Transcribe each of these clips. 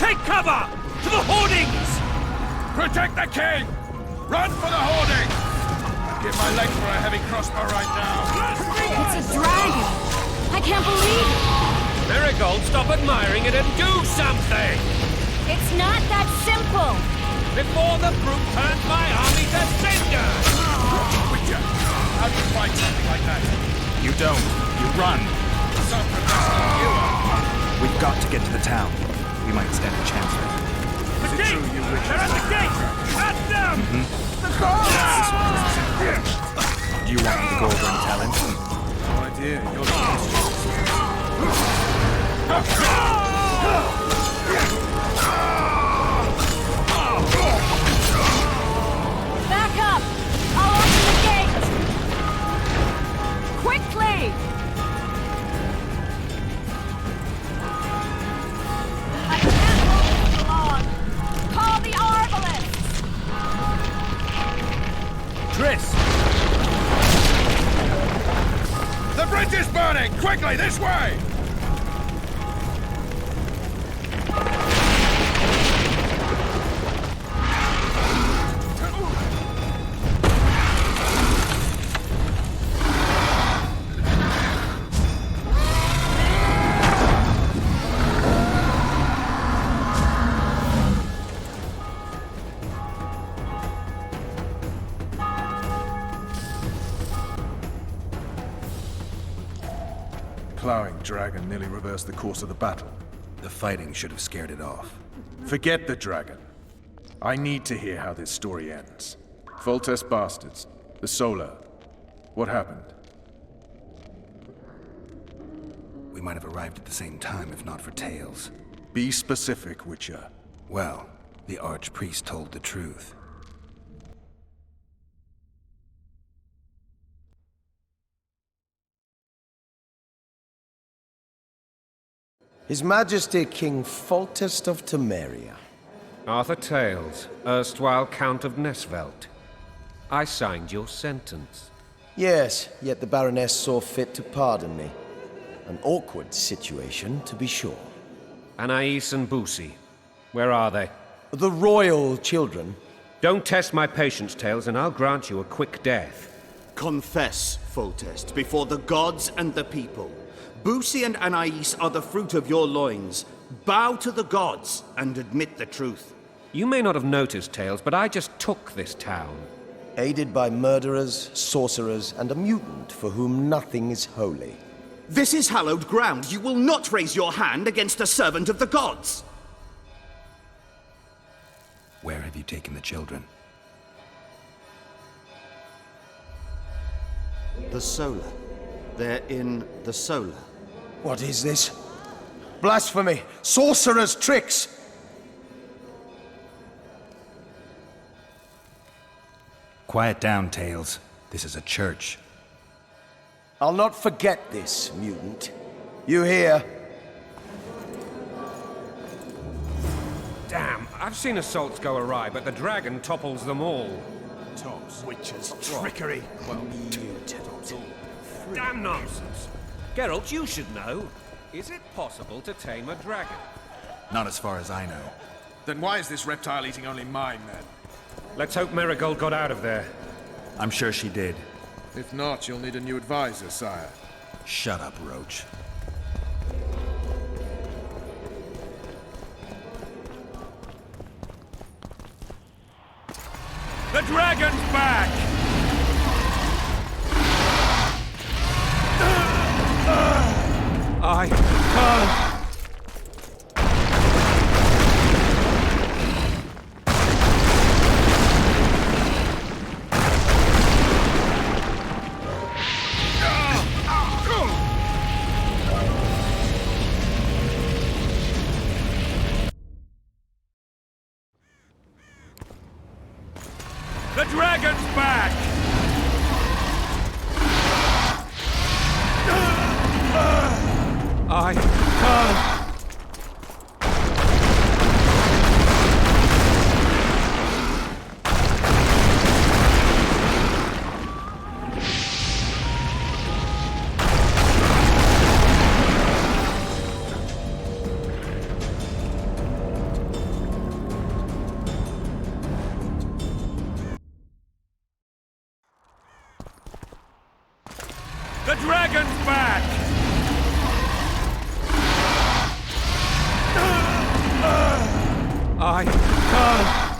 Take cover! To the hoardings! Protect the king! Run for the hoarding! Give my leg for a heavy crossbow right now. It's a dragon! I can't believe it! Marigold, stop admiring it and do something! It's not that simple! Before the brute turns my army to cinder! Witcher, how do you fight something like that? You don't. You run. Some professional viewer. We've got to get to the town. We might stand a chance there. The gate! They're at the gate! At them! The guards! Do you want me to go over and tell him? No idea. You're the Back up! I'll open the gate! Quickly! I can't hold this long! Call the arbalists! Triss! The bridge is burning! Quickly, this way! Plowing dragon nearly reversed the course of the battle. The fighting should have scared it off. Forget the dragon. I need to hear how this story ends. Foltest bastards. The Solar. What happened? We might have arrived at the same time if not for Tales. Be specific, Witcher. Well, the Archpriest told the truth. His Majesty King Foltest of Temeria. Arthur Tales, erstwhile Count of Nesvelt. I signed your sentence. Yes, yet the Baroness saw fit to pardon me. An awkward situation, to be sure. Anais and Boussy, where are they? The royal children. Don't test my patience, Tales, and I'll grant you a quick death. Confess, Foltest, before the gods and the people. Boussy and Anais are the fruit of your loins. Bow to the gods and admit the truth. You may not have noticed, Tales, but I just took this town. Aided by murderers, sorcerers, and a mutant for whom nothing is holy. This is hallowed ground. You will not raise your hand against a servant of the gods. Where have you taken the children? The Solar. They're in the Solar. What is this? Blasphemy! Sorcerer's tricks! Quiet down, Tales. This is a church. I'll not forget this, mutant. You hear? Damn, I've seen assaults go awry, but the dragon topples them all. Witcher's trickery. Well, Damn nonsense. Geralt, you should know. Is it possible to tame a dragon? Not as far as I know. then why is this reptile eating only mine, then? Let's hope Marigold got out of there. I'm sure she did. If not, you'll need a new advisor, sire. Shut up, Roach. The dragon's back! I can't. The dragon's back! I can't. back! I can't.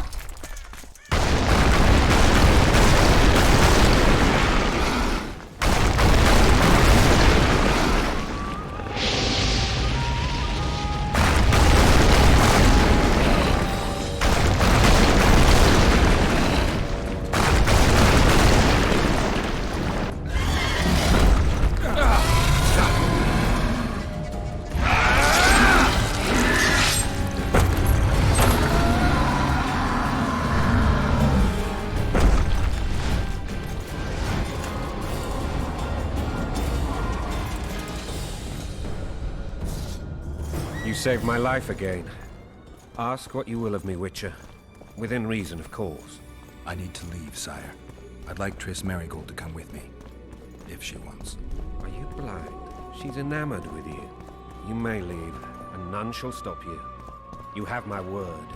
You saved my life again. Ask what you will of me, Witcher. Within reason, of course. I need to leave, sire. I'd like Triss Merigold to come with me. If she wants. Are you blind? She's enamored with you. You may leave, and none shall stop you. You have my word.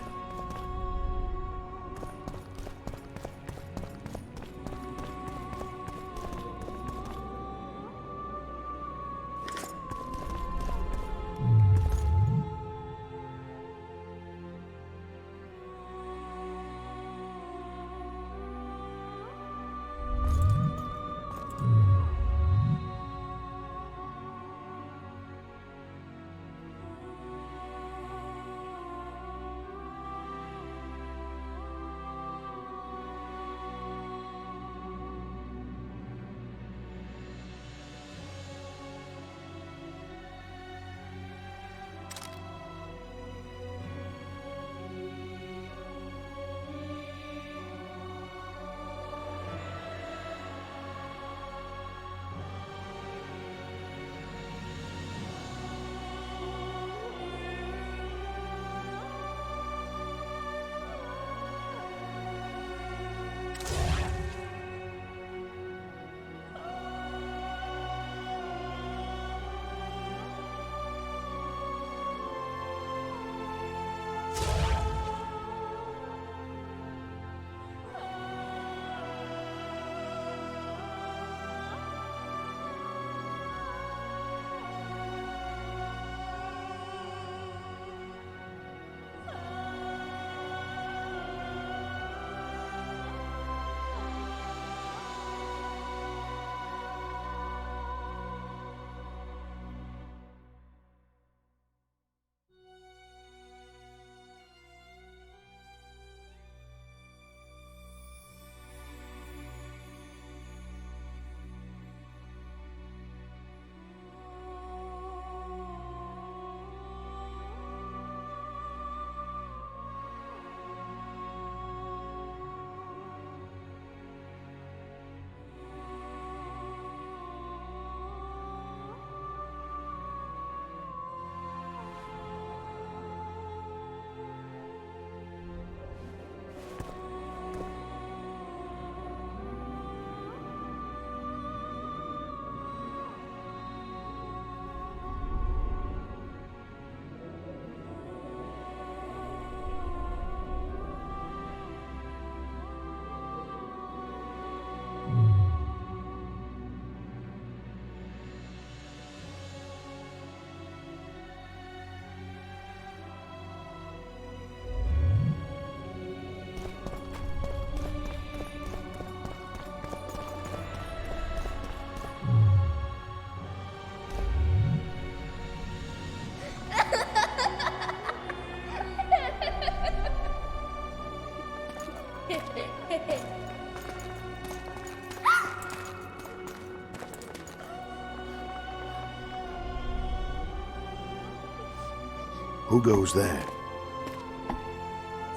Who goes there?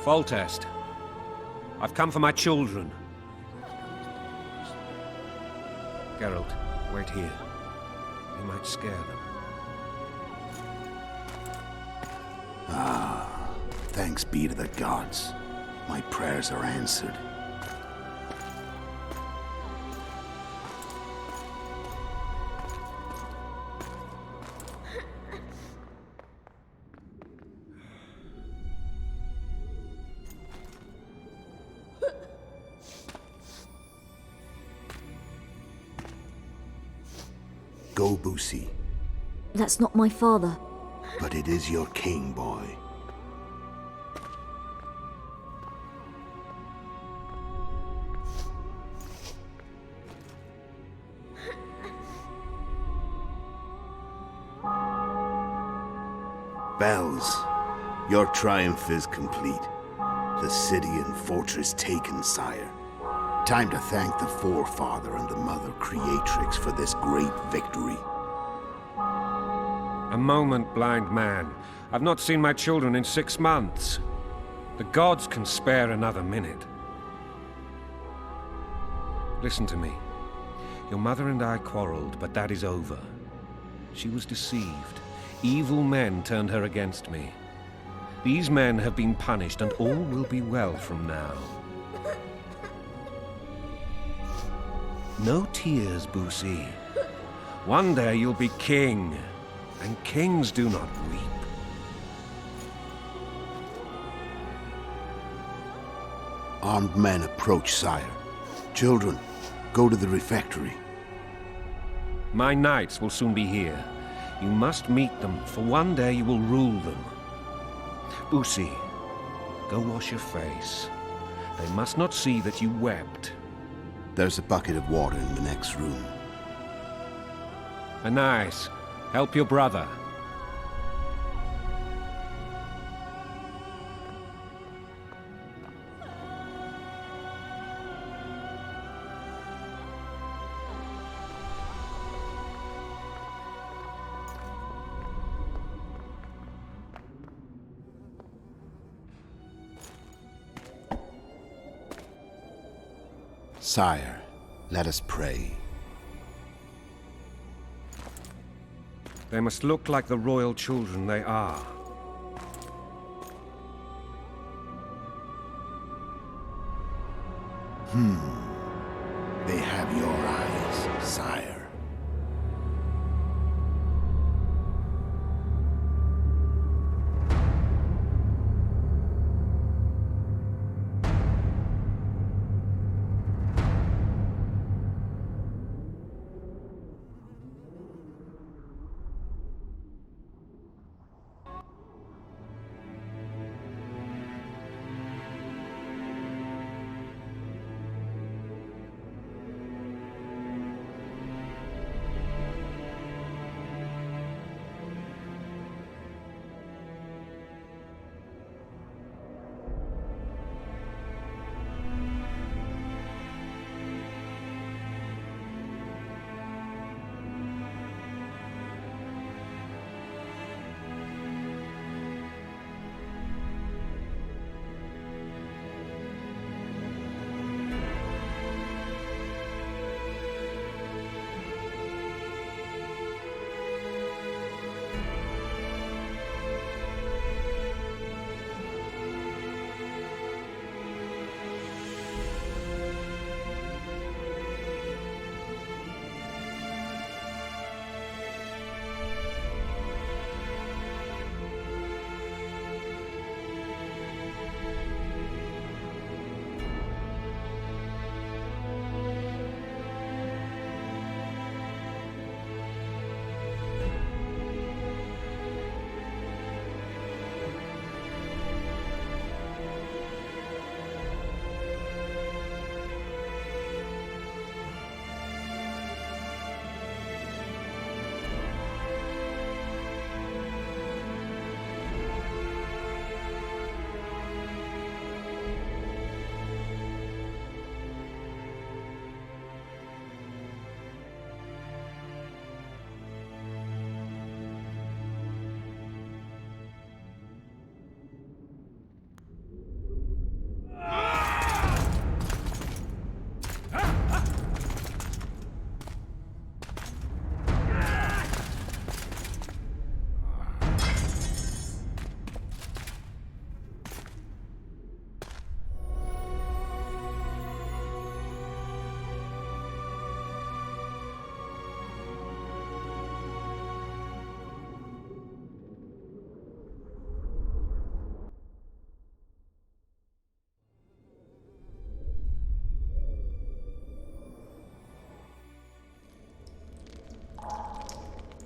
Foltest. I've come for my children. Geralt, wait here. You might scare them. Thanks be to the gods. My prayers are answered. Go Go, Boosie. That's not my father. But it is your king, boy. Bells, your triumph is complete. The city and fortress taken, sire. Time to thank the Forefather and the Mother Creatrix for this great victory. A moment, blind man. I've not seen my children in 6 months. The gods can spare another minute. Listen to me. Your mother and I quarreled, but that is over. She was deceived. Evil men turned her against me. These men have been punished, and all will be well from now. No tears, Boosie. One day you'll be king, and kings do not weep. Armed men approach, sire. Children, go to the refectory. My knights will soon be here. You must meet them, for one day you will rule them. Boosie, go wash your face. They must not see that you wept. There's a bucket of water in the next room. Anais, help your brother. Sire, let us pray. They must look like the royal children they are. They have your eyes, sire.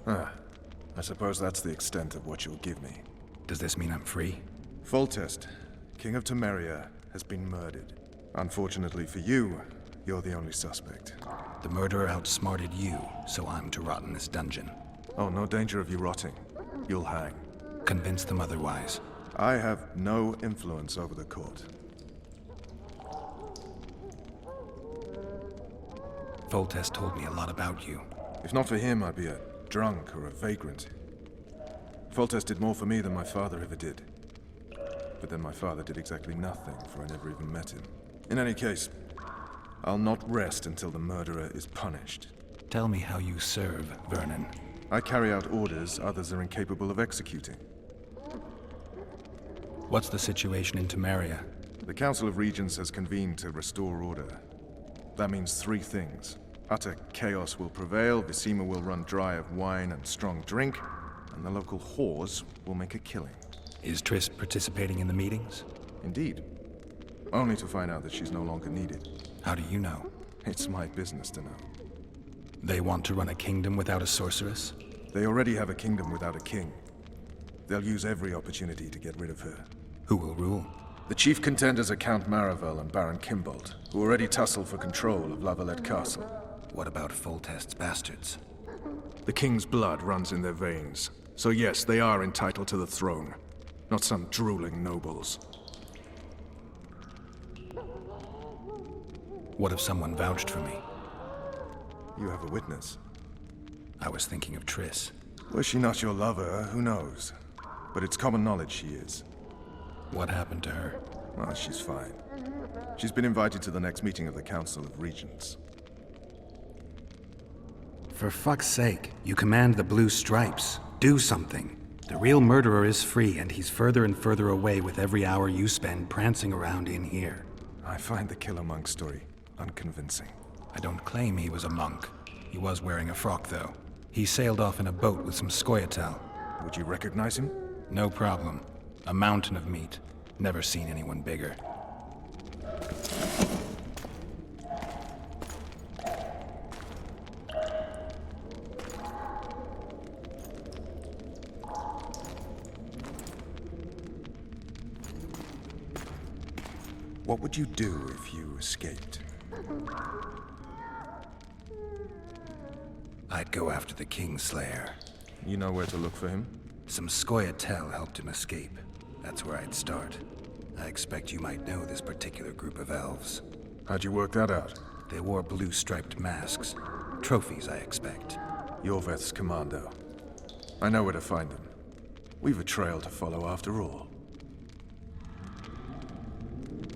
I suppose that's the extent of what you'll give me. Does this mean I'm free? Foltest, King of Temeria, has been murdered. Unfortunately for you, you're the only suspect. The murderer outsmarted you, so I'm to rot in this dungeon. Oh, no danger of you rotting. You'll hang. Convince them otherwise. I have no influence over the court. Foltest told me a lot about you. If not for him, I'd be a drunk or a vagrant. Foltest did more for me than my father ever did. But then my father did exactly nothing, for I never even met him. In any case, I'll not rest until the murderer is punished. Tell me how you serve, Vernon. I carry out orders others are incapable of executing. What's the situation in Temeria? The Council of Regents has convened to restore order. That means three things. Utter chaos will prevail, Visima will run dry of wine and strong drink, and the local whores will make a killing. Is Triss participating in the meetings? Indeed. Only to find out that she's no longer needed. How do you know? It's my business to know. They want to run a kingdom without a sorceress? They already have a kingdom without a king. They'll use every opportunity to get rid of her. Who will rule? The chief contenders are Count Maravel and Baron Kimbold, who already tussle for control of Lavalette Castle. What about Foltest's bastards? The king's blood runs in their veins, so yes, they are entitled to the throne. Not some drooling nobles. What if someone vouched for me? You have a witness. I was thinking of Triss. Was she not your lover, who knows? But it's common knowledge she is. What happened to her? Well, she's fine. She's been invited to the next meeting of the Council of Regents. For fuck's sake, you command the Blue Stripes. Do something. The real murderer is free, and he's further and further away with every hour you spend prancing around in here. I find the Killer Monk story unconvincing. I don't claim he was a monk. He was wearing a frock, though. He sailed off in a boat with some Scoia'tael. Would you recognize him? No problem. A mountain of meat. Never seen anyone bigger. What would you do if you escaped? I'd go after the Kingslayer. You know where to look for him? Some Scoia'tael helped him escape. That's where I'd start. I expect you might know this particular group of elves. How'd you work that out? They wore blue-striped masks. Trophies, I expect. Yorveth's commando. I know where to find them. We've a trail to follow after all.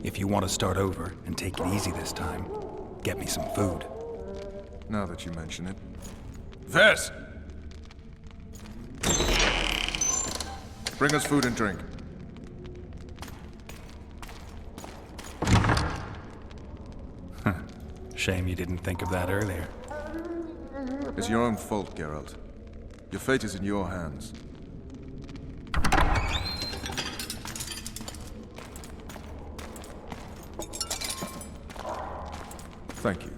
If you want to start over and take it easy this time, get me some food. Now that you mention it. Vez! Bring us food and drink. Shame you didn't think of that earlier. It's your own fault, Geralt. Your fate is in your hands. Thank you.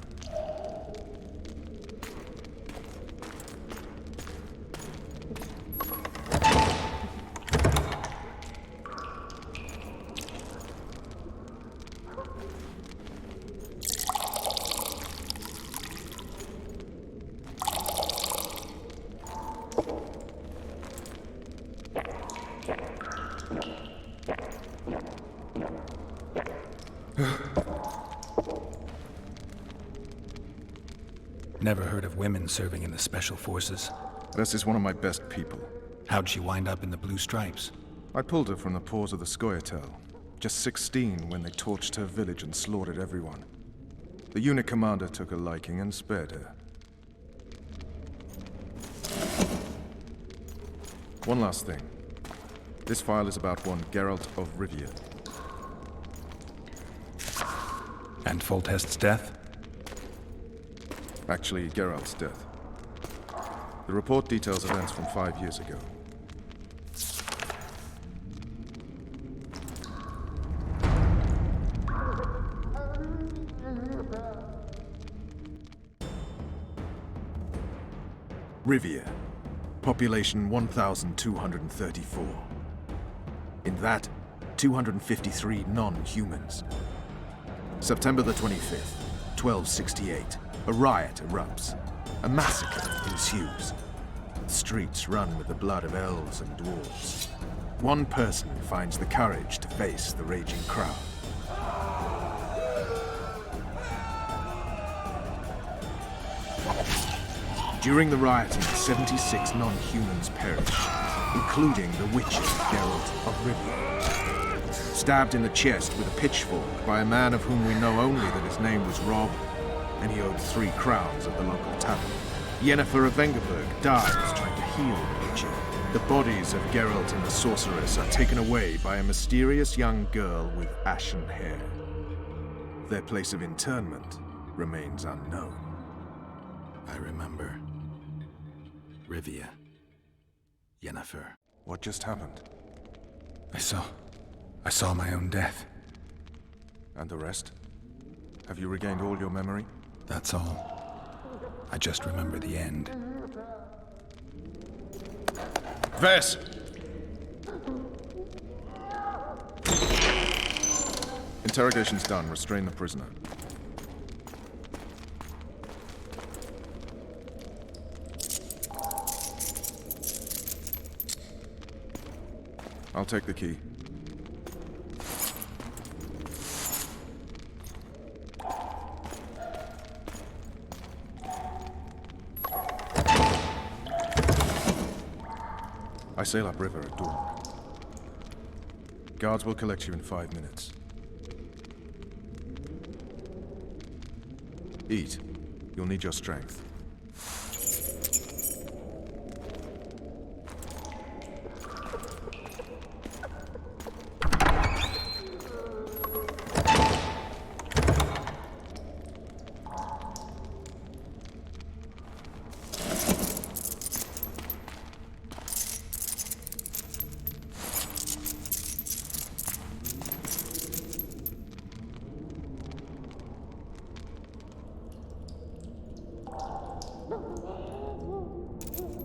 Never heard of women serving in the Special Forces. This is one of my best people. How'd she wind up in the Blue Stripes? I pulled her from the paws of the Scoia'tael. Just 16 when they torched her village and slaughtered everyone. The unit commander took a liking and spared her. One last thing. This file is about one Geralt of Rivia. And Foltest's death? Actually, Geralt's death. The report details events from 5 years ago. Rivia. Population 1,234. In that, 253 non-humans. September the 25th, 1268. A riot erupts. A massacre ensues. The streets run with the blood of elves and dwarves. One person finds the courage to face the raging crowd. During the rioting, 76 non-humans perished, including the witches Geralt of Rivia. Stabbed in the chest with a pitchfork by a man of whom we know only that his name was Rob, and he owed 3 crowns at the local tavern. Yennefer of Vengerberg dies trying to heal the witcher. The bodies of Geralt and the sorceress are taken away by a mysterious young girl with ashen hair. Their place of interment remains unknown. I remember. Rivia. Yennefer. What just happened? I saw my own death. And the rest? Have you regained all your memory? That's all. I just remember the end. Vess! Interrogation's done. Restrain the prisoner. I'll take the key. I sail upriver at dawn. Guards will collect you in 5 minutes. Eat. You'll need your strength.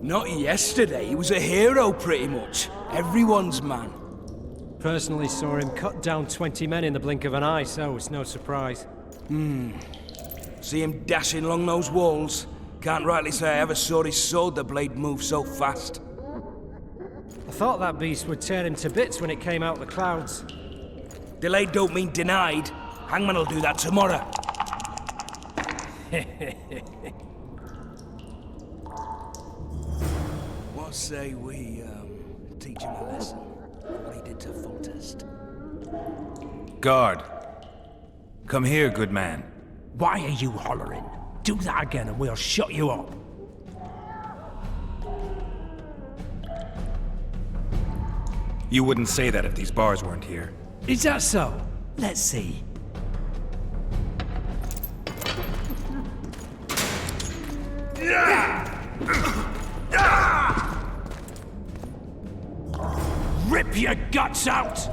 Not yesterday, he was a hero pretty much. Everyone's man. Personally saw him cut down 20 men in the blink of an eye, so it's no surprise. See him dashing along those walls? Can't rightly say I ever saw his sword the blade move so fast. I thought that beast would tear him to bits when it came out of the clouds. Delayed don't mean denied. Hangman will do that tomorrow. What say we, teach him a lesson? What he did to Foltest. Guard. Come here, good man. Why are you hollering? Do that again and we'll shut you up. You wouldn't say that if these bars weren't here. Is that so? Let's see. Rip your guts out!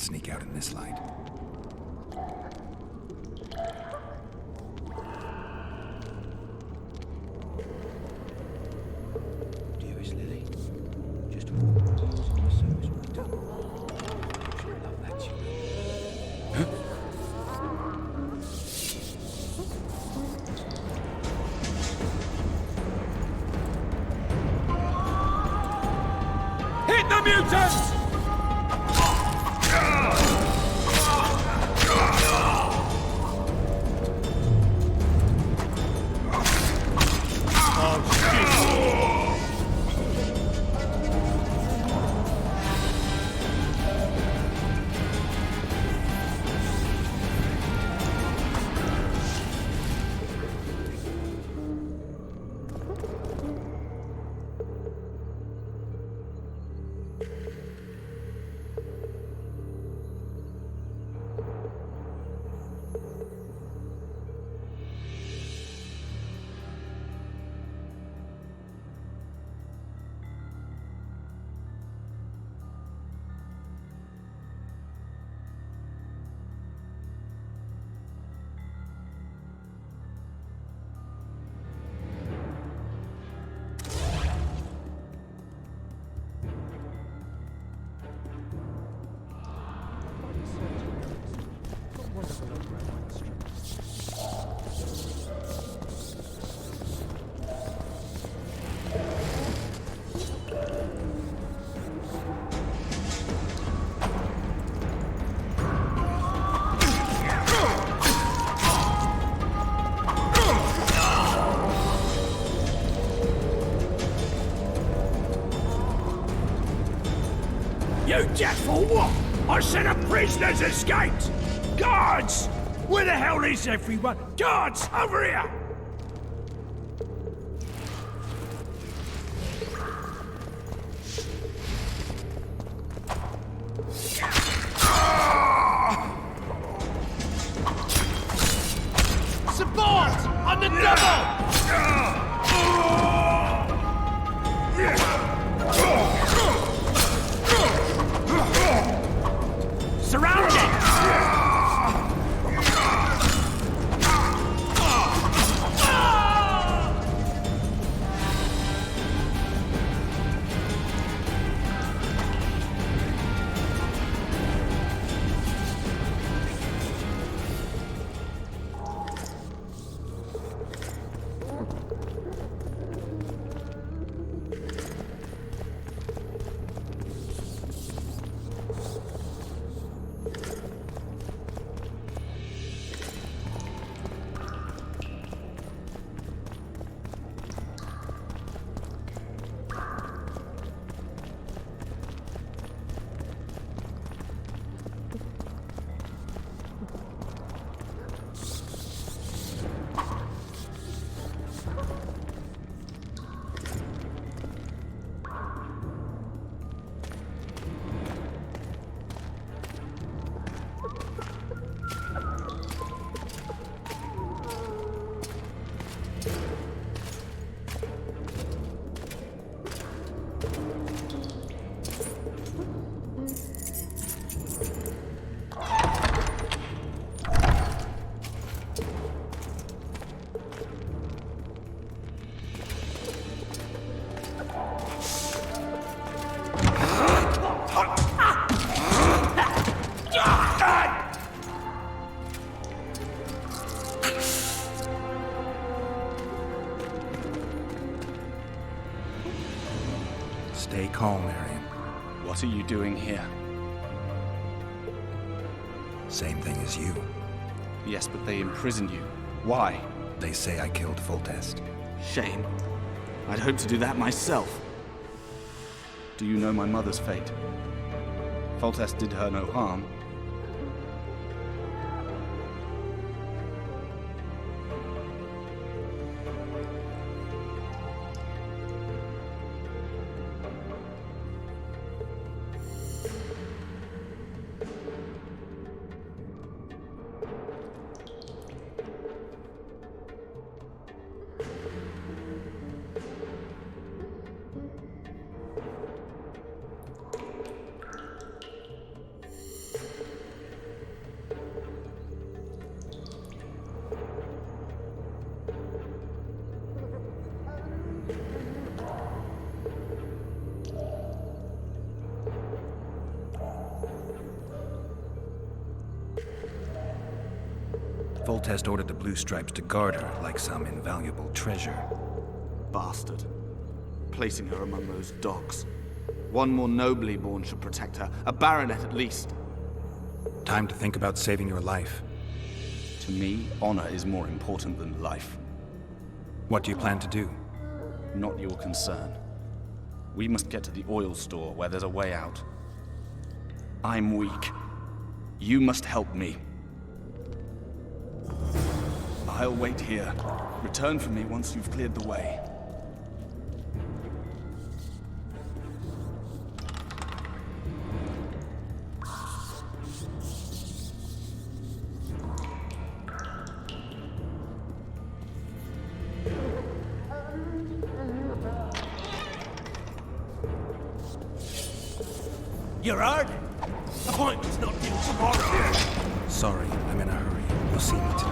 sneak out in this light. Dearest Lily, just walk into my service will be done. Sure love that you. Hit the mutants! You dead for what? I said a prisoner's escaped! Guards! Where the hell is everyone? Guards, over here! Support! On the double! Surrounded! Stay calm, Marion. What are you doing here? Same thing as you. Yes, but they imprisoned you. Why? They say I killed Foltest. Shame. I'd hoped to do that myself. Do you know my mother's fate? Foltest did her no harm. Foltest ordered the Blue Stripes to guard her like some invaluable treasure. Bastard. Placing her among those dogs. One more nobly born should protect her. A baronet at least. Time to think about saving your life. To me, honor is more important than life. What do you plan to do? Not your concern. We must get to the oil store where there's a way out. I'm weak. You must help me. I'll wait here. Return for me once you've cleared the way. You're hard? Appointment's not due tomorrow. Sorry, I'm in a hurry. You'll see me today.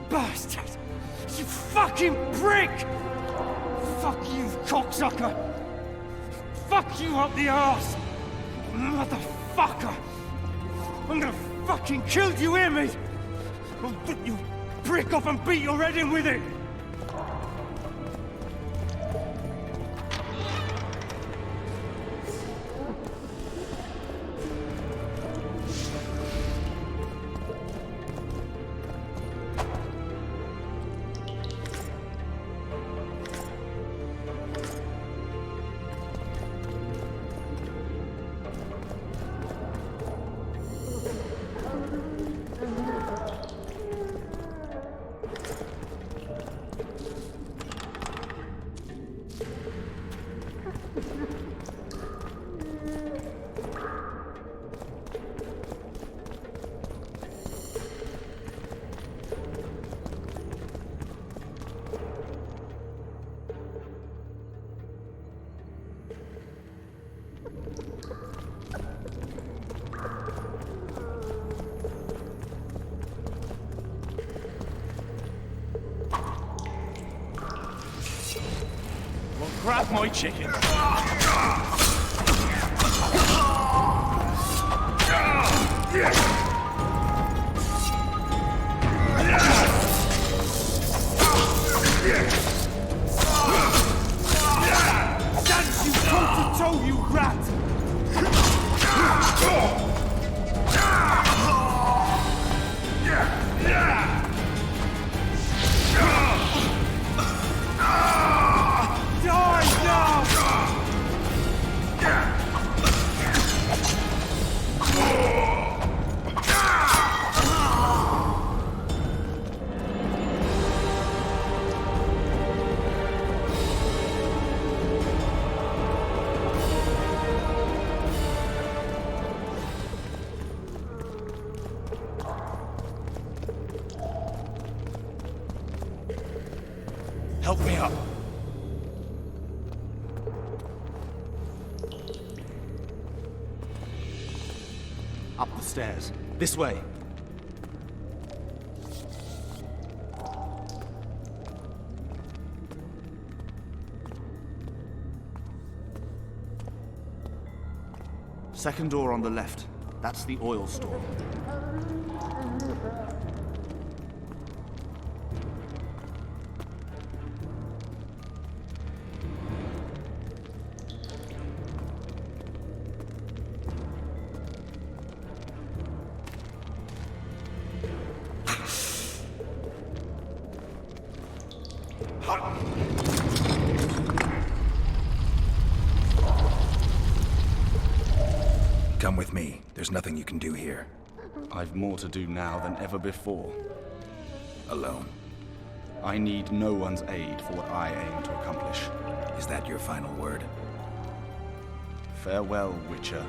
Bastard! You fucking prick! Fuck you, cocksucker! Fuck you up the arse! Motherfucker! I'm gonna fucking kill you, hear me? I'll rip you prick off and beat your head in with it! or grab my chicken. Dance, you toe-to-toe, you rat! Die now! Help me up. Up the stairs. This way. Second door on the left. That's the oil store. Come with me. There's nothing you can do here. I've more to do now than ever before. Alone. I need no one's aid for what I aim to accomplish. Is that your final word? Farewell, Witcher.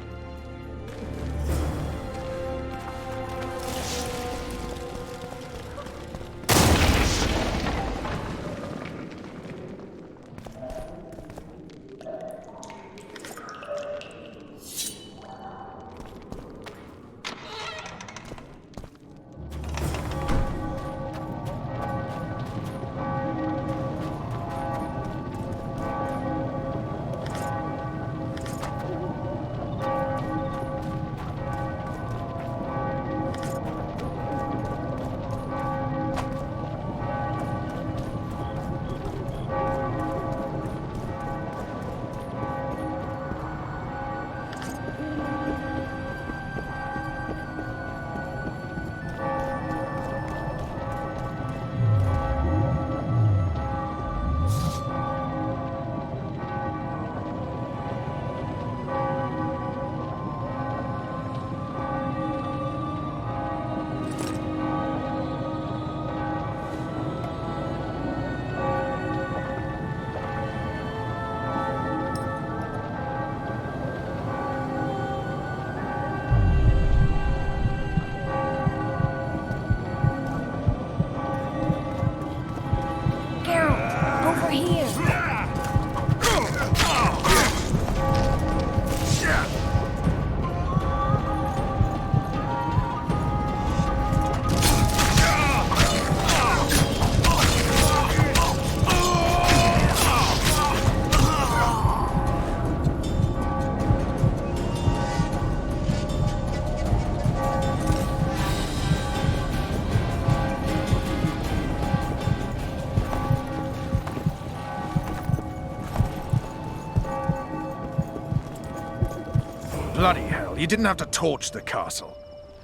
Bloody hell, you didn't have to torch the castle.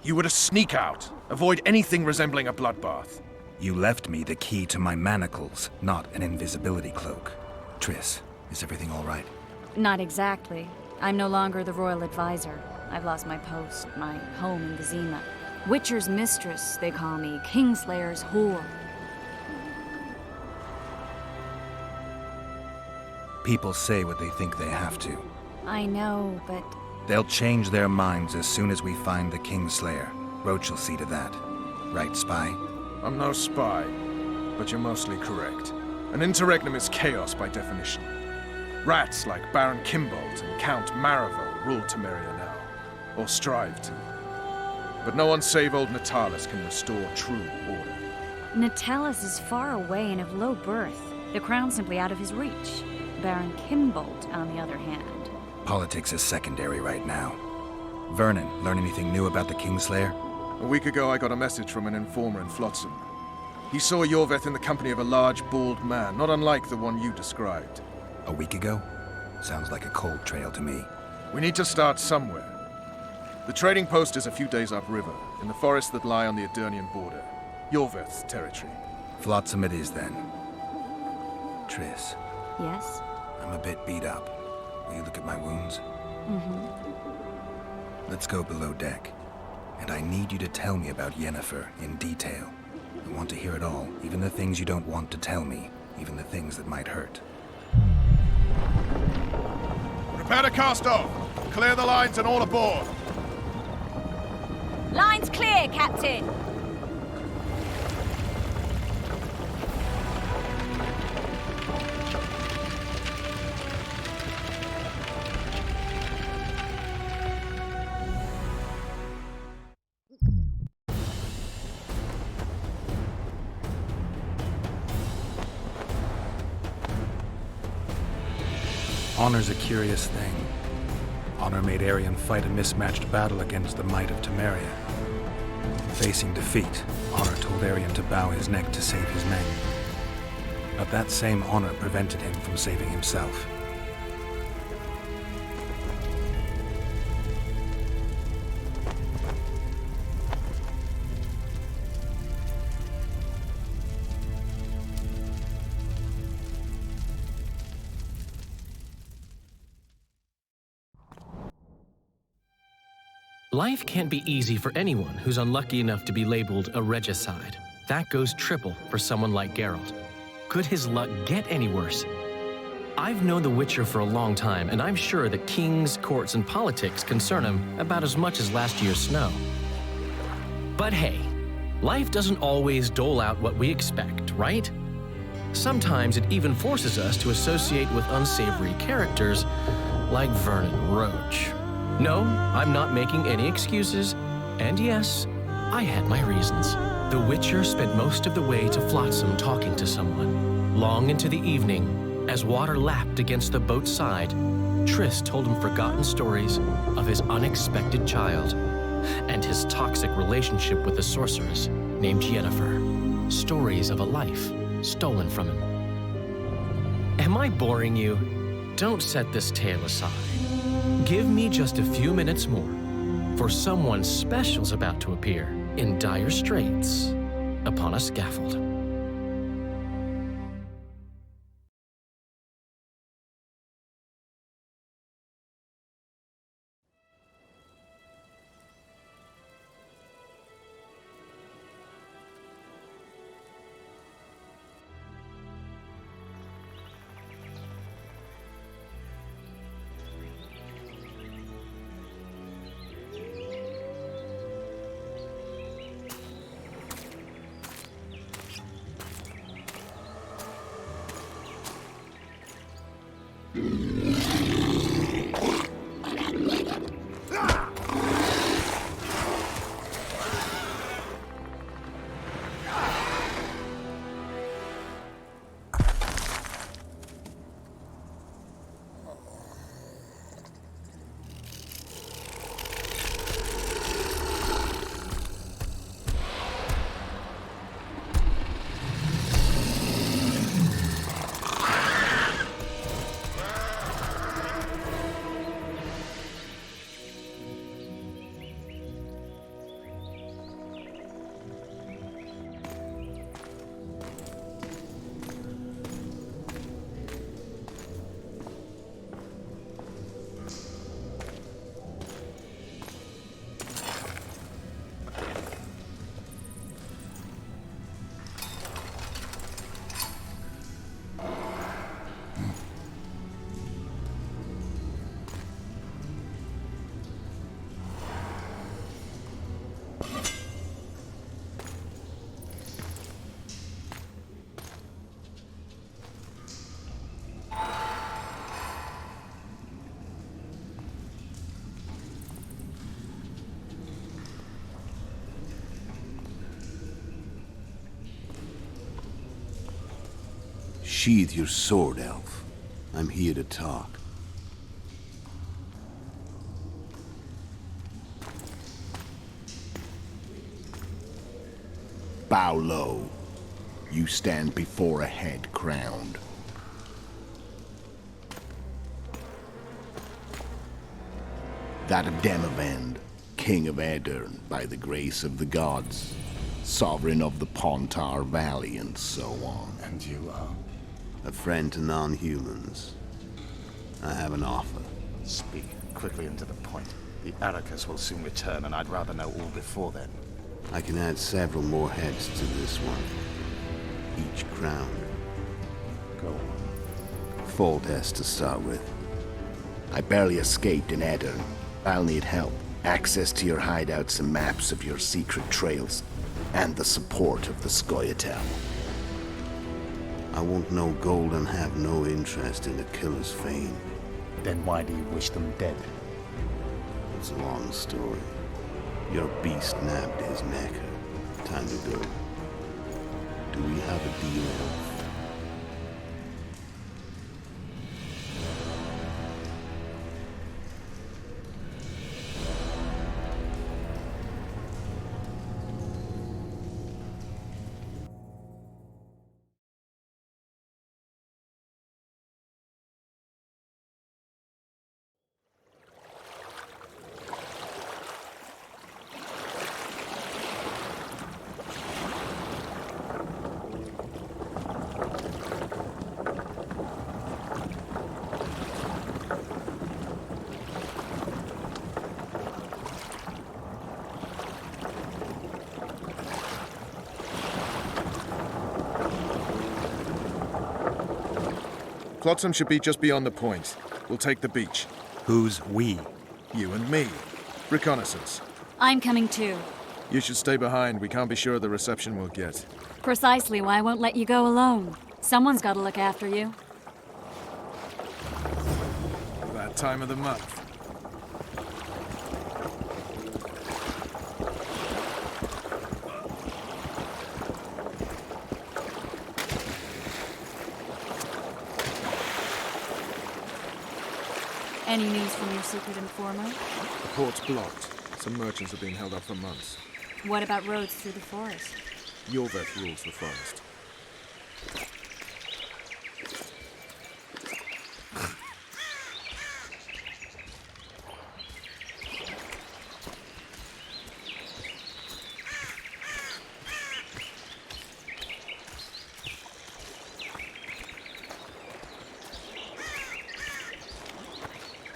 You were to sneak out, avoid anything resembling a bloodbath. You left me the key to my manacles, not an invisibility cloak. Triss, is everything all right? Not exactly. I'm no longer the royal advisor. I've lost my post, my home in Vizima. Witcher's mistress, they call me. Kingslayer's whore. People say what they think they have to. I know, but... They'll change their minds as soon as we find the Kingslayer. Roach will see to that. Right, spy? I'm no spy, but you're mostly correct. An interregnum is chaos by definition. Rats like Baron Kimbolt and Count Marival rule Temeria now, or strive to. But no one save old Natalis can restore true order. Natalis is far away and of low birth. The crown's simply out of his reach. Baron Kimbold, on the other hand. Politics is secondary right now. Vernon, learn anything new about the Kingslayer? A week ago, I got a message from an informer in Flotsam. He saw Yorveth in the company of a large, bald man, not unlike the one you described. A week ago? Sounds like a cold trail to me. We need to start somewhere. The trading post is a few days upriver, in the forests that lie on the Edirnian border. Yorveth's territory. Flotsam it is, then. Triss. Yes? I'm a bit beat up. Will you look at my wounds? Mm-hmm. Let's go below deck. And I need you to tell me about Yennefer in detail. I want to hear it all, even the things you don't want to tell me, even the things that might hurt. Prepare to cast off! Clear the lines and all aboard! Line's clear, Captain. Honor's a curious thing. Honor made Arion fight a mismatched battle against the might of Temeria. Facing defeat, Honor told Arion to bow his neck to save his men. But that same honor prevented him from saving himself. Life can't be easy for anyone who's unlucky enough to be labeled a regicide. That goes triple for someone like Geralt. Could his luck get any worse? I've known the Witcher for a long time, and I'm sure that kings, courts, and politics concern him about as much as last year's snow. But hey, life doesn't always dole out what we expect, right? Sometimes it even forces us to associate with unsavory characters like Vernon Roach. No, I'm not making any excuses, and yes, I had my reasons. The Witcher spent most of the way to Flotsam talking to someone. Long into the evening, as water lapped against the boat's side, Triss told him forgotten stories of his unexpected child and his toxic relationship with a sorceress named Yennefer. Stories of a life stolen from him. Am I boring you? Don't set this tale aside. Give me just a few minutes more, for someone special's about to appear in dire straits upon a scaffold. Sheathe your sword, elf. I'm here to talk. Bow low. You stand before a head crowned. That of Demavend, king of Aedirn, by the grace of the gods, sovereign of the Pontar Valley, and so on. And you are? A friend to non-humans. I have an offer. Speak quickly and to the point. The Arrakis will soon return, and I'd rather know all before then. I can add several more heads to this one. Each crowned. Go on. Foltest to start with. I barely escaped in Aedirn. I'll need help. Access to your hideouts and maps of your secret trails. And the support of the Scoia'tael. I want no gold and have no interest in the killer's fame. Then why do you wish them dead? It's a long story. Your beast nabbed his neck. Time to go. Do we have a deal, Elf? Flotsam should be just beyond the point. We'll take the beach. Who's we? You and me. Reconnaissance. I'm coming too. You should stay behind. We can't be sure of the reception we'll get. Precisely why I won't let you go alone. Someone's got to look after you. That time of the month. Any news from your secret informer? The port's blocked. Some merchants have been held up for months. What about roads through the forest? Yorveth rules the forest.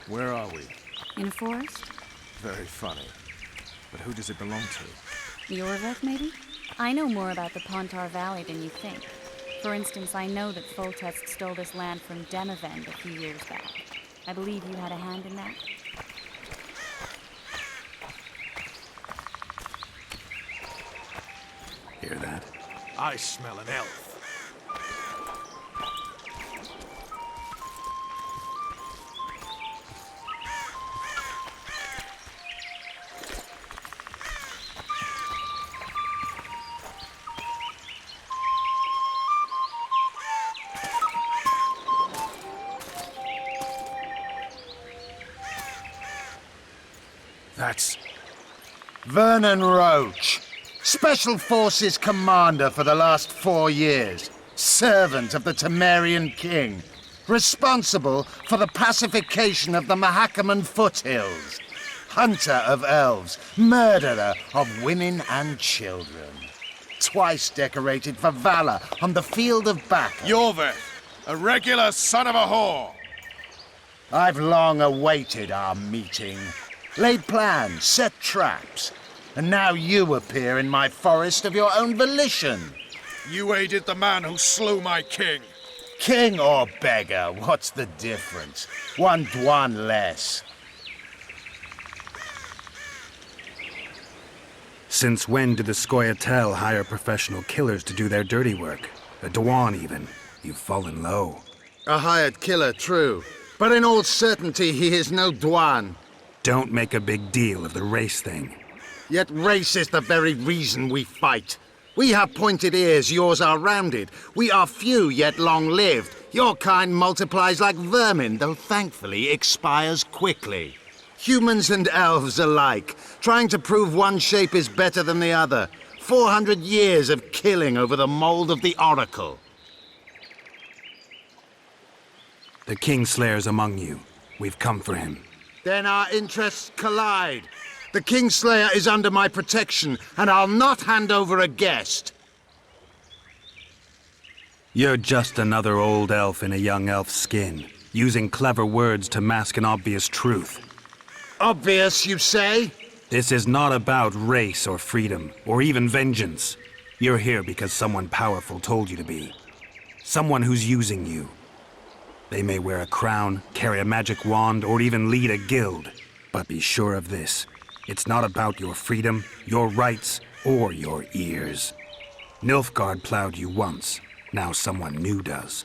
Where are we? In a forest? Very funny. But who does it belong to? Yorveth, maybe? I know more about the Pontar Valley than you think. For instance, I know that Foltest stole this land from Demavend a few years back. I believe you had a hand in that. Hear that? I smell an elf. That's... Vernon Roach, Special Forces Commander for the last 4 years, servant of the Temerian King, responsible for the pacification of the Mahakaman foothills, hunter of elves, murderer of women and children, twice decorated for valor on the field of battle. Yorveth, a regular son of a whore! I've long awaited our meeting. Laid plans, set traps, and now you appear in my forest of your own volition. You aided the man who slew my king. King or beggar, what's the difference? One Dwan less. Since when did the Scoia'tael hire professional killers to do their dirty work? A Dwan, even. You've fallen low. A hired killer, true. But in all certainty, he is no Dwan. Don't make a big deal of the race thing. Yet race is the very reason we fight. We have pointed ears, yours are rounded. We are few, yet long-lived. Your kind multiplies like vermin, though thankfully expires quickly. Humans and elves alike, trying to prove one shape is better than the other. 400 years of killing over the mold of the Oracle. The Kingslayer's among you. We've come for him. Then our interests collide. The Kingslayer is under my protection, and I'll not hand over a guest. You're just another old elf in a young elf's skin, using clever words to mask an obvious truth. Obvious, you say? This is not about race or freedom, or even vengeance. You're here because someone powerful told you to be. Someone who's using you. They may wear a crown, carry a magic wand, or even lead a guild. But be sure of this. It's not about your freedom, your rights, or your ears. Nilfgaard plowed you once. Now someone new does.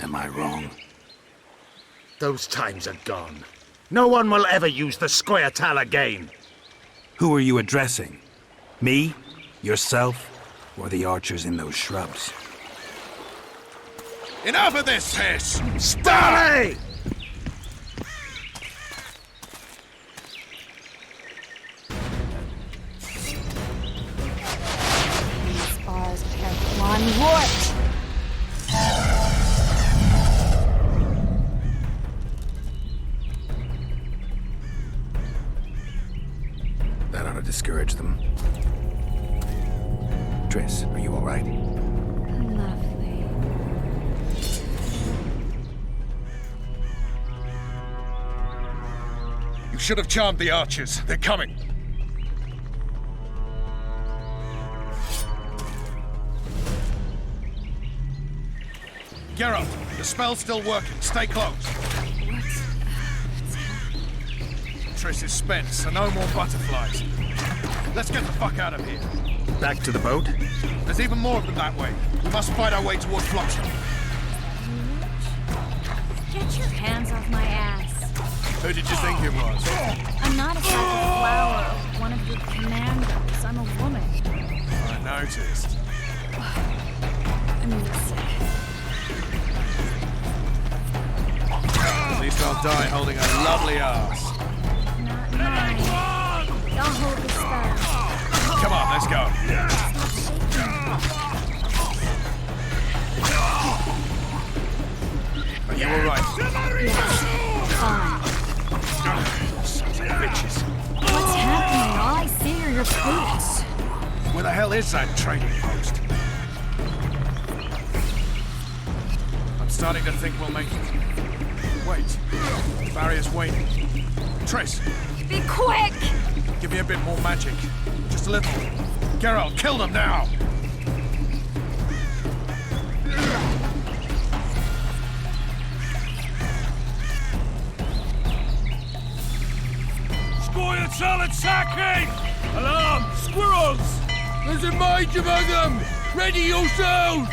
Am I wrong? Those times are gone. No one will ever use the Scoia'tael again. Who are you addressing? Me? Yourself? Or the archers in those shrubs? Enough of this, Hiss! Stay! These bars kept one warped. That ought to discourage them. Triss, are you all right? Lovely. You should have charmed the archers. They're coming. Geralt, the spell's still working. Stay close. Triss is spent, so no more butterflies. Let's get the fuck out of here. Back to the boat? There's even more of them that way. We must fight our way towards Flotsam. Get your hands off my ass. Who did you think it was? I'm not a type of flower, one of your commandos. I'm a woman. I noticed. I'm sick. At least I'll die holding a lovely ass. Not mine. Y'all hold the spell. Come on, let's go. Are you alright? Yes. Fine. Sons of bitches. What's happening? All I see are your boots. Where the hell is that trading post? I'm starting to think we'll make it. Wait. The barrier's waning. Triss, Be quick! give me a bit more magic. Just a little. Geralt, kill them now! Scoia'tael attacking! Alarm! Squirrels! There's a mage among them! Ready yourselves!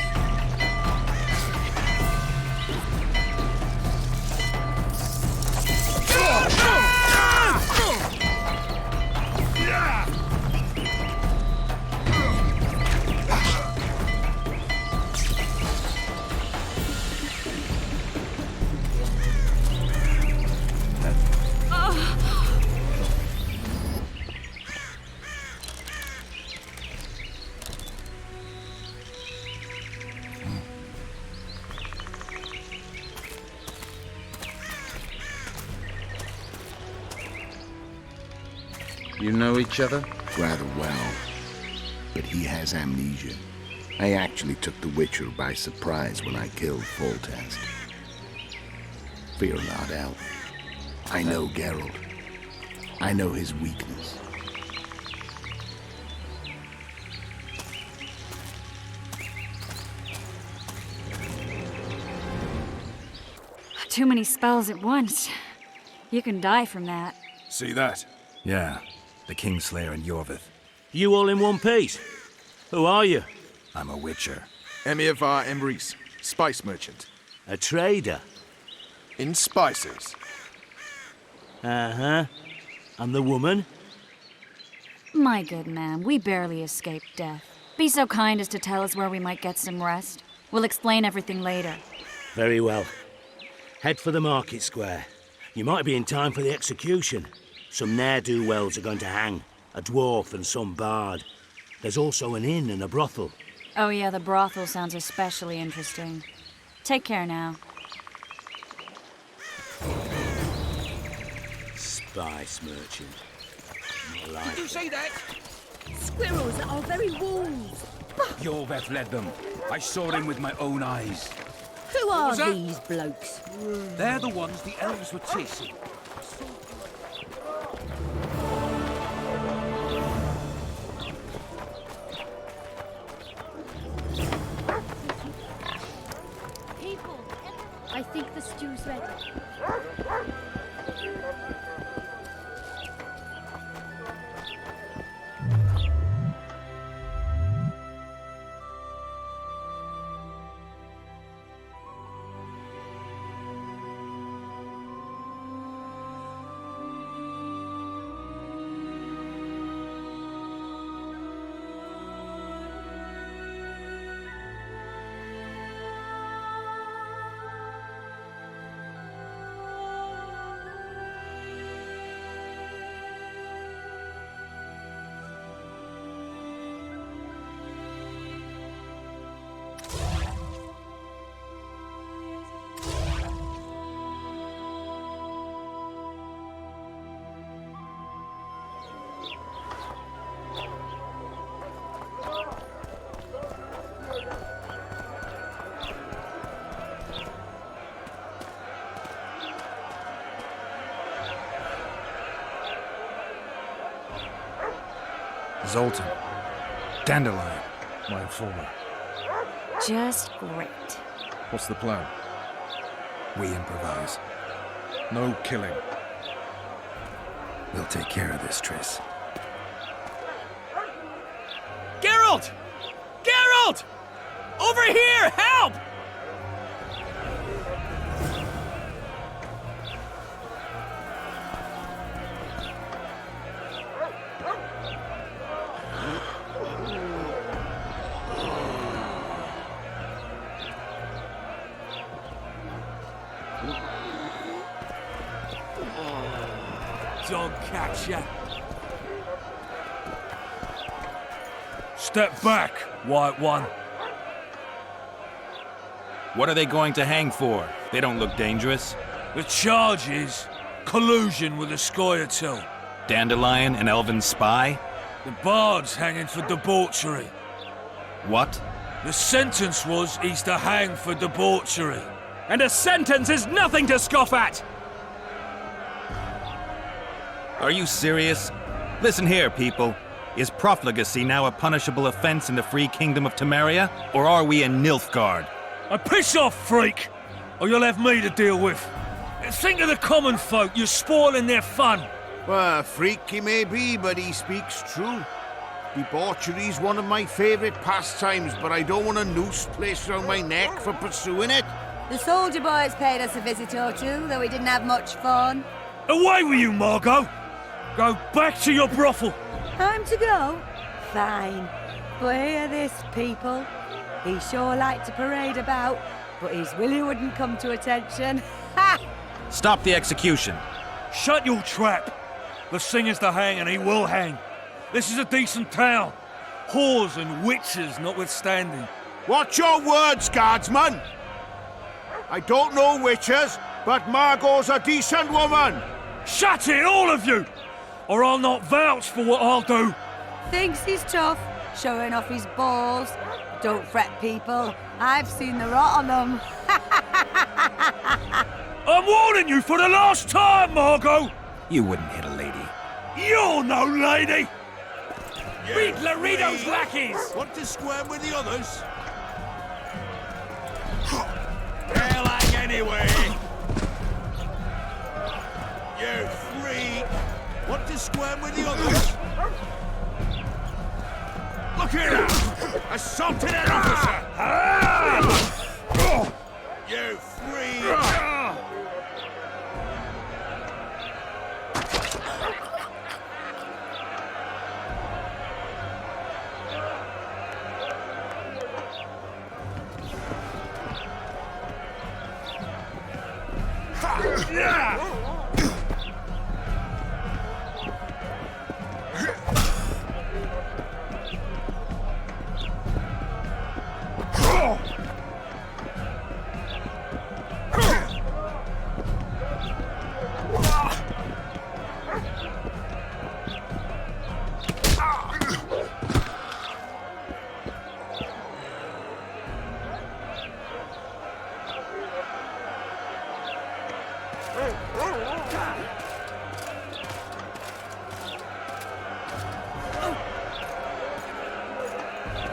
You know each other? Rather well. But he has amnesia. I actually took the Witcher by surprise when I killed Foltest. Fear not, Elf. I know Geralt. I know his weakness. Too many spells at once. You can die from that. See that? Yeah, the Kingslayer and Yorvith. You all in one piece? Who are you? I'm a witcher. Emir var Emrys, spice merchant. A trader? In spices. Uh-huh. And the woman? My good man, we barely escaped death. Be so kind as to tell us where we might get some rest. We'll explain everything later. Very well. Head for the market square. You might be in time for the execution. Some ne'er-do-wells are going to hang. A dwarf and some bard. There's also an inn and a brothel. Oh yeah, the brothel sounds especially interesting. Take care now. Spice merchant. Not like Did you say that? Squirrels are very wolves. Jorveth led them. I saw him with my own eyes. Who are was that? these blokes? They're the ones the elves were chasing. People, I think the stew's ready. Zoltan. Dandelion, my informer. Just great. What's the plan? We improvise. No killing. We'll take care of this, Triss. Geralt! Geralt! Over here! Help! Dog catcher. Step back, White One. What are they going to hang for? They don't look dangerous. The charge is collusion with the Scoia'tael. Dandelion, an elven spy? The bard's hanging for debauchery. What? The sentence was he's to hang for debauchery. And a sentence is nothing to scoff at! Are you serious? Listen here, people. Is profligacy now a punishable offense in the free kingdom of Temeria? Or are we in Nilfgaard? Piss off, freak! Or you'll have me to deal with. Think of the common folk, you're spoiling their fun. Well, a freak he may be, but he speaks true. Debauchery's one of my favourite pastimes, but I don't want a noose placed around my neck for pursuing it. The soldier boys paid us a visit or two, though we didn't have much fun. Away with you, Margot! Go back to your brothel! Time to go? Fine. But hear this, people. He sure liked to parade about, but his willy wouldn't come to attention. Ha! Stop the execution. Shut your trap! The singer's to hang, and he will hang. This is a decent town. Whores and witches notwithstanding. Watch your words, guardsman! I don't know witches, but Margot's a decent woman! Shut it, all of you! Or I'll not vouch for what I'll do. Thinks he's tough, showing off his balls. Don't fret, people. I've seen the rot on them. I'm warning you for the last time, Margot! You wouldn't hit a lady. You're no lady! Beat Laredo's lackeys! Want to squirm with the others? Hell like anyway! You freak! Want to squirm with the others? Look here now! Assaulted an officer! You freak!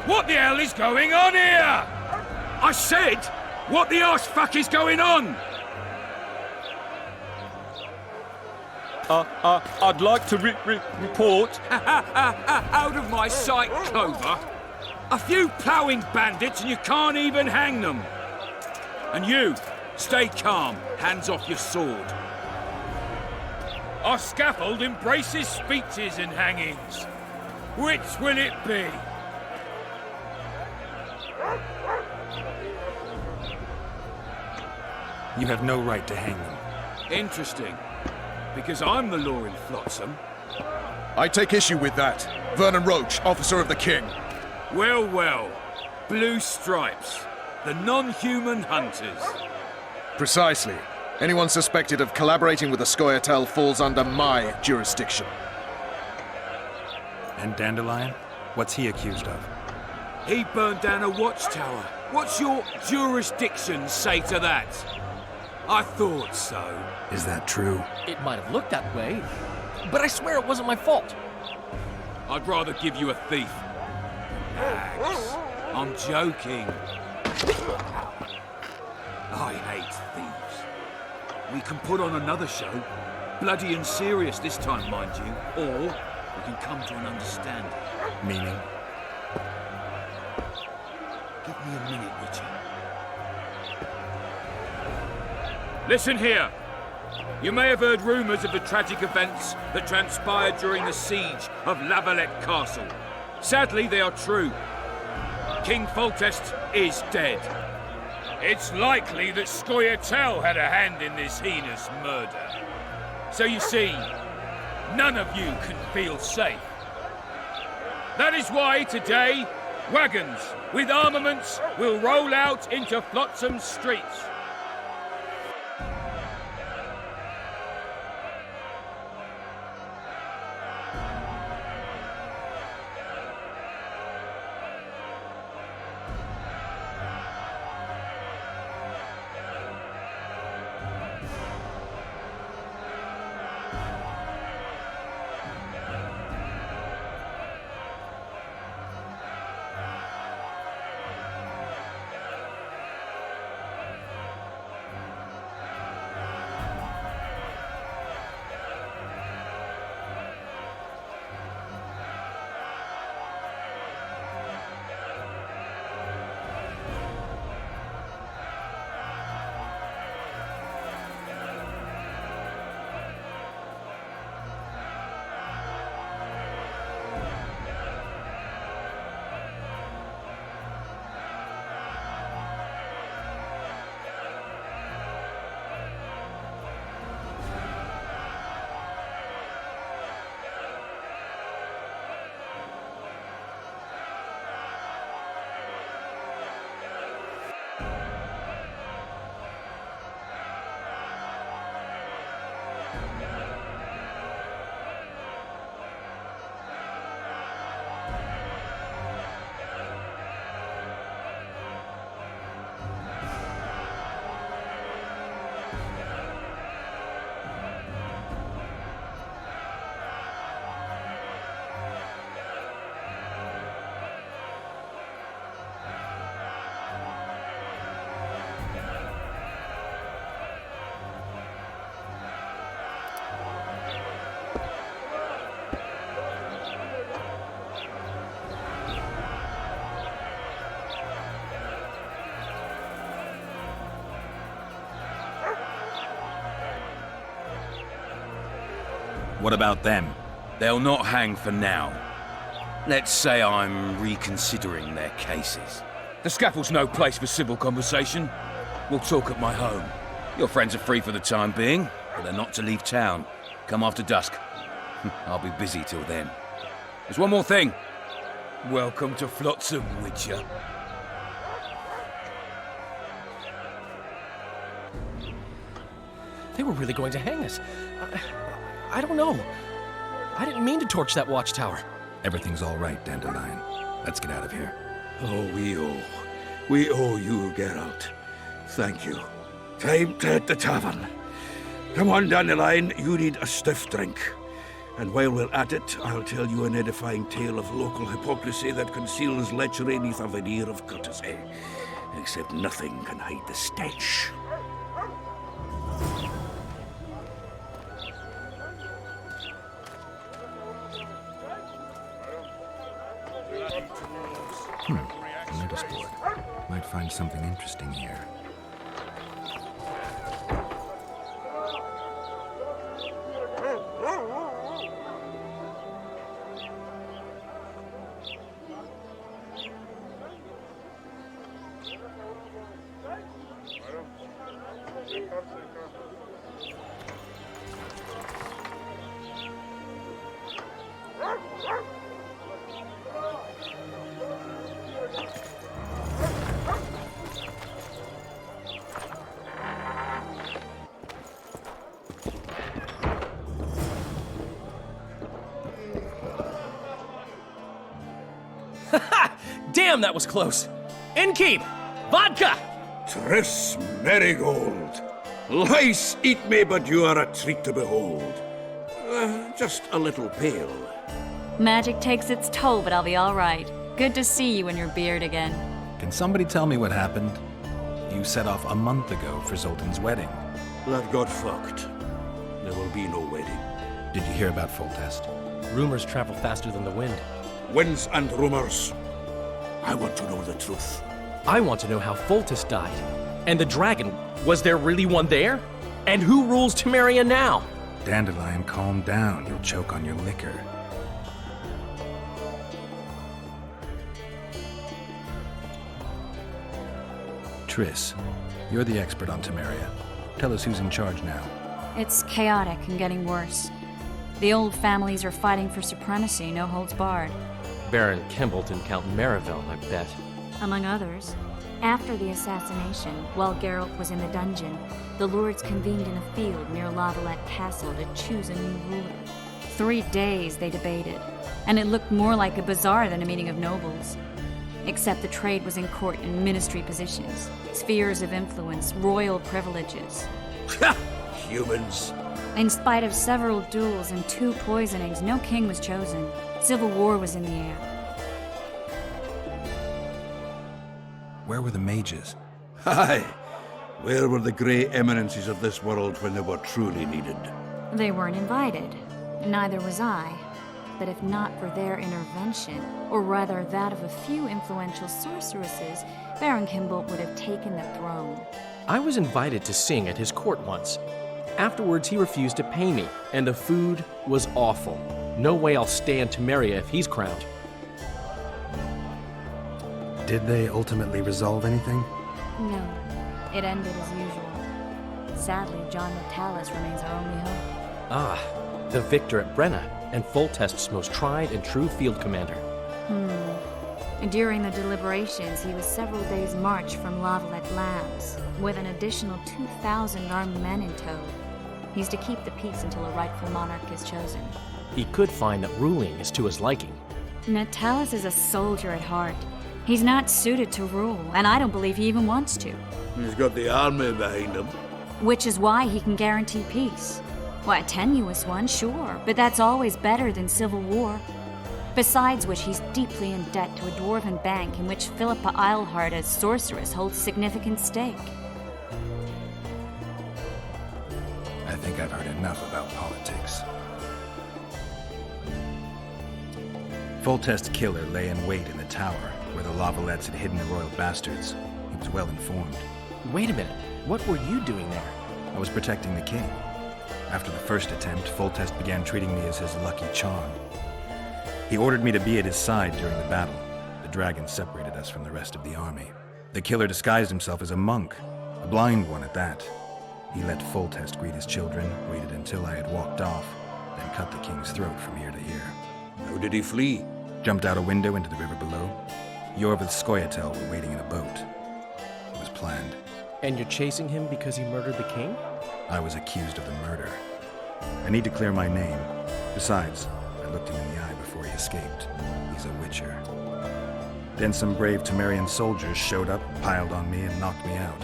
What the hell is going on here? I said, what the arse fuck is going on? I'd like to report. Out of my sight, Clover. A few ploughing bandits and you can't even hang them. And you, stay calm, hands off your sword. Our scaffold embraces speeches and hangings. Which will it be? You have no right to hang them. Interesting. Because I'm the law in Flotsam. I take issue with that. Vernon Roach, officer of the king. Well, well. Blue stripes. The non-human hunters. Precisely. Anyone suspected of collaborating with the Scoia'tael falls under my jurisdiction. And Dandelion? What's he accused of? He burned down a watchtower. What's your jurisdiction say to that? I thought so. Is that true? It might have looked that way, but I swear it wasn't my fault. I'd rather give you a thief. Relax. I'm joking. I hate thieves. We can put on another show. Bloody and serious this time, mind you. Or we can come to an understanding. Meaning? Give me a minute, Richard. Listen here. You may have heard rumours of the tragic events that transpired during the siege of Lavalette Castle. Sadly, they are true. King Foltest is dead. It's likely that Scoia'tael had a hand in this heinous murder. So you see, none of you can feel safe. That is why today, wagons with armaments will roll out into Flotsam's streets. What about them? They'll not hang for now. Let's say I'm reconsidering their cases. The scaffold's no place for civil conversation. We'll talk at my home. Your friends are free for the time being, but they're not to leave town. Come after dusk. I'll be busy till then. There's one more thing. Welcome to Flotsam, Witcher. They were really going to hang us. I don't know. I didn't mean to torch that watchtower. Everything's all right, Dandelion. Let's get out of here. Oh, we owe you, Geralt. Thank you. Time to hit the tavern. Come on, Dandelion, you need a stiff drink. And while we're at it, I'll tell you an edifying tale of local hypocrisy that conceals lechery neath a veneer of courtesy. Except nothing can hide the stench. A notice board. Might find something interesting here. Damn, that was close. Innkeep! Vodka! Tris Marigold. Lice eat me, but you are a treat to behold. Just a little pale. Magic takes its toll, but I'll be all right. Good to see you in your beard again. Can somebody tell me what happened? You set off a month ago for Zoltan's wedding. That got fucked. There will be no wedding. Did you hear about Foltest? Rumors travel faster than the wind. Winds and rumors. I want to know the truth. I want to know how Foltest died. And the dragon, was there really one there? And who rules Temeria now? Dandelion, calm down. You'll choke on your liquor. Triss, you're the expert on Temeria. Tell us who's in charge now. It's chaotic and getting worse. The old families are fighting for supremacy, no holds barred. Baron Kimbolt and Count Marivel, I bet. Among others. After the assassination, while Geralt was in the dungeon, the lords convened in a field near Lavalette Castle to choose a new ruler. 3 days they debated, and it looked more like a bazaar than a meeting of nobles. Except the trade was in court and ministry positions, spheres of influence, royal privileges. Humans. In spite of several duels and 2 poisonings, no king was chosen. Civil war was in the air. Where were the mages? Aye. Where were the grey eminences of this world when they were truly needed? They weren't invited. Neither was I. But if not for their intervention, or rather that of a few influential sorceresses, Baron Kimbolt would have taken the throne. I was invited to sing at his court once. Afterwards, he refused to pay me, and the food was awful. No way I'll stay in Temeria if he's crowned. Did they ultimately resolve anything? No. It ended as usual. Sadly, John Natalis remains our only hope. Ah, the victor at Brenna, and Foltest's most tried and true field commander. During the deliberations, he was several days' march from Lavalette Lands, with an additional 2,000 armed men in tow. He's to keep the peace until a rightful monarch is chosen. He could find that ruling is to his liking. Natalis is a soldier at heart. He's not suited to rule, and I don't believe he even wants to. He's got the army behind him. Which is why he can guarantee peace. Why, a tenuous one, sure, but that's always better than civil war. Besides which, he's deeply in debt to a dwarven bank in which Philippa Eilhart as sorceress holds significant stake. I think I've heard enough about politics. Foltest's killer lay in wait in the tower, where the Lavalettes had hidden the royal bastards. He was well informed. Wait a minute. What were you doing there? I was protecting the king. After the first attempt, Foltest began treating me as his lucky charm. He ordered me to be at his side during the battle. The dragon separated us from the rest of the army. The killer disguised himself as a monk, a blind one at that. He let Foltest greet his children, waited until I had walked off, then cut the king's throat from ear to ear. How did he flee? Jumped out a window into the river below. Yor with Skoyatel were waiting in a boat. It was planned. And you're chasing him because he murdered the king? I was accused of the murder. I need to clear my name. Besides, I looked him in the eye before he escaped. He's a witcher. Then some brave Temerian soldiers showed up, piled on me, and knocked me out.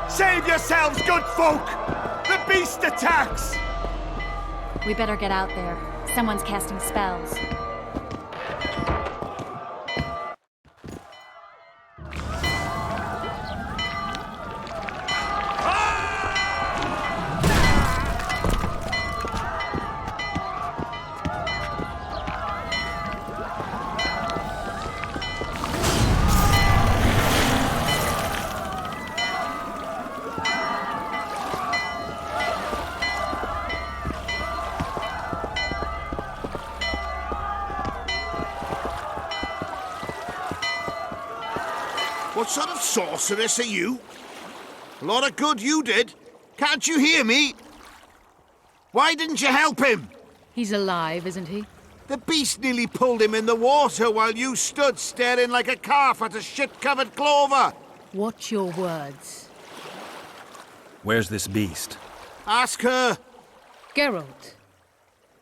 Save yourselves, good folk! The beast attacks! We better get out there. Someone's casting spells. What sort of sorceress are you? A lot of good you did. Can't you hear me? Why didn't you help him? He's alive, isn't he? The beast nearly pulled him in the water while you stood staring like a calf at a shit-covered clover. Watch your words. Where's this beast? Ask her. Geralt.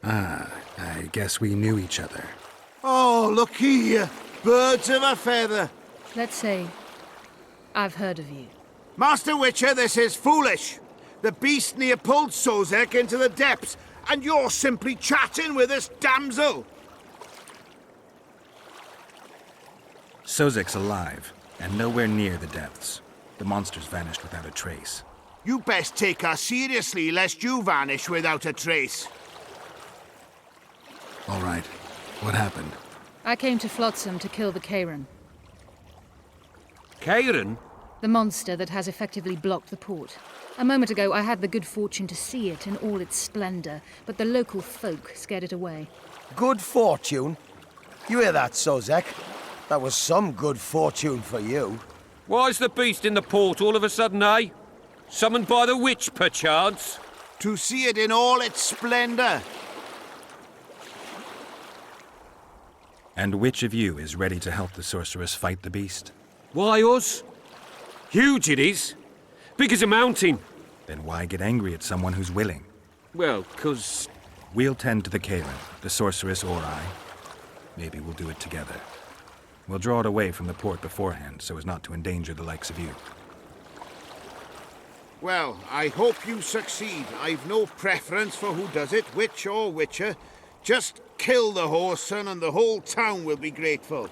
Ah, I guess we knew each other. Oh, look here. Birds of a feather. Let's say I've heard of you. Master Witcher, this is foolish. The beast near pulled Sozek into the depths, and you're simply chatting with this damsel. Sozek's alive, and nowhere near the depths. The monster's vanished without a trace. You best take her seriously, lest you vanish without a trace. All right. What happened? I came to Flotsam to kill the Kairan. Kairan? The monster that has effectively blocked the port. A moment ago, I had the good fortune to see it in all its splendor, but the local folk scared it away. Good fortune? You hear that, Sozek? That was some good fortune for you. Why's the beast in the port all of a sudden, eh? Summoned by the witch, perchance? To see it in all its splendor. And which of you is ready to help the sorceress fight the beast? Why us? Huge it is. Big as a mountain. Then why get angry at someone who's willing? Well, 'cause... We'll tend to the Kairan, the sorceress or I. Maybe we'll do it together. We'll draw it away from the port beforehand so as not to endanger the likes of you. Well, I hope you succeed. I've no preference for who does it, witch or witcher. Just kill the whoreson and the whole town will be grateful.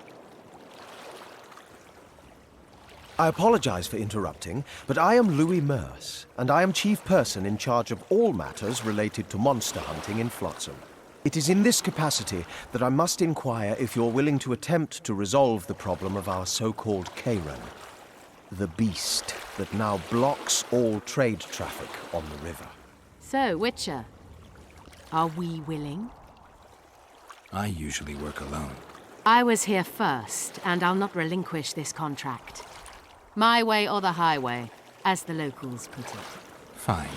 I apologize for interrupting, but I am Louis Merce, and I am chief person in charge of all matters related to monster hunting in Flotsam. It is in this capacity that I must inquire if you're willing to attempt to resolve the problem of our so-called Kairan, the beast that now blocks all trade traffic on the river. So, Witcher, are we willing? I usually work alone. I was here first, and I'll not relinquish this contract. My way or the highway, as the locals put it. Fine.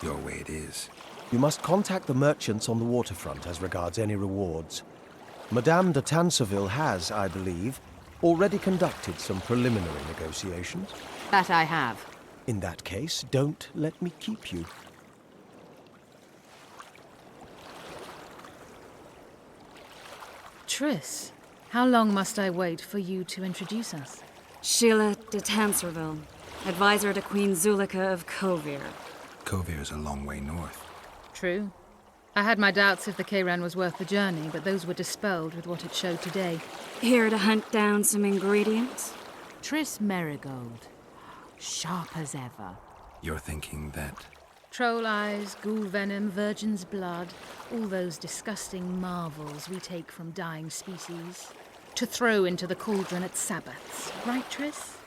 Your way it is. You must contact the merchants on the waterfront as regards any rewards. Madame de Tanseville has, I believe, already conducted some preliminary negotiations. That I have. In that case, don't let me keep you. Triss, how long must I wait for you to introduce us? Sheila de Tanserville, advisor to Queen Zulika of Kovir. Kovir's a long way north. True. I had my doubts if the Kairan was worth the journey, but those were dispelled with what it showed today. Here to hunt down some ingredients? Triss Merigold. Sharp as ever. You're thinking that... Troll eyes, ghoul venom, virgin's blood, all those disgusting marvels we take from dying species. To throw into the cauldron at Sabbaths. Right, Triss?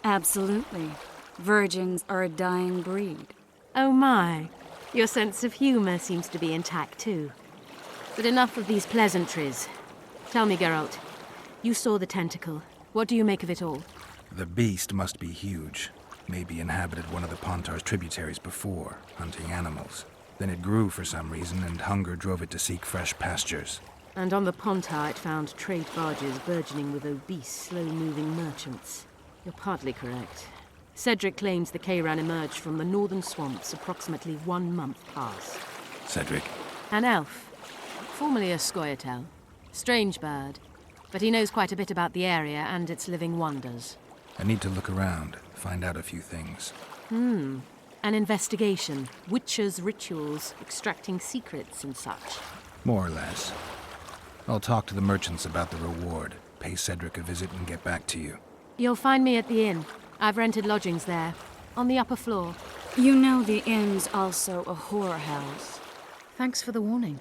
Absolutely. Virgins are a dying breed. Oh my. Your sense of humor seems to be intact too. But enough of these pleasantries. Tell me, Geralt. You saw the tentacle. What do you make of it all? The beast must be huge. Maybe inhabited one of the Pontar's tributaries before, hunting animals. Then it grew for some reason, and hunger drove it to seek fresh pastures. And on the Pontar it found trade barges burgeoning with obese, slow-moving merchants. You're partly correct. Cedric claims the Kayran emerged from the northern swamps approximately 1 month past. Cedric? An elf. Formerly a Scoia'tael. Strange bird. But he knows quite a bit about the area and its living wonders. I need to look around, find out a few things. An investigation. Witches' rituals, extracting secrets and such. More or less. I'll talk to the merchants about the reward, pay Cedric a visit and get back to you. You'll find me at the inn. I've rented lodgings there, on the upper floor. You know the inn's also a whorehouse. Thanks for the warning.